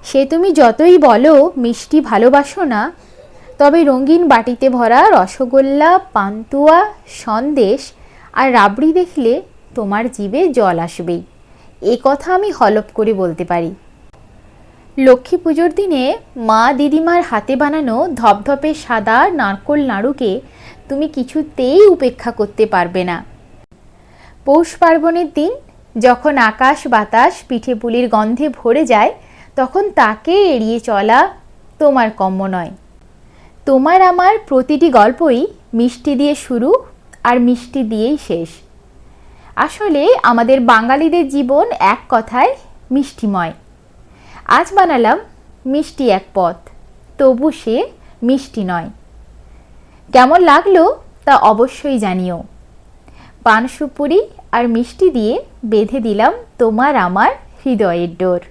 সে তুমি যতই বলো মিষ্টি ভালোবাসো না, তবে রঙিন বাটিতে ভরা রসগোল্লা, পান্তুয়া, সন্দেশ আর রাবড়ি দেখলে তোমার জিভে জল আসবেই, এ কথা আমি হলফ করে বলতে পারি। লক্ষ্মী পুজোর দিনে মা দিদিমার হাতে বানানো ধপধপে সাদা নারকোল নাড়ুকে তুমি কিছুতেই উপেক্ষা করতে পারবে না। পৌষ পার্বণের দিন যখন আকাশ বাতাস পিঠে পুলির গন্ধে ভরে যায়, তখন তাকে এড়িয়ে চলা তোমার কম্য নয়। তোমার আমার প্রতিটি গল্পই মিষ্টি দিয়ে শুরু আর মিষ্টি দিয়েই শেষ। আসলে আমাদের বাঙালিদের জীবন এক কথায় মিষ্টিময়। আজ বানালাম মিষ্টি এক পদ, তবু সে মিষ্টি নয়। কেমন লাগলো তা অবশ্যই জানিও। পান সুপুরি আর মিষ্টি দিয়ে বেঁধে দিলাম তোমার আমার হৃদয়ের ডোর।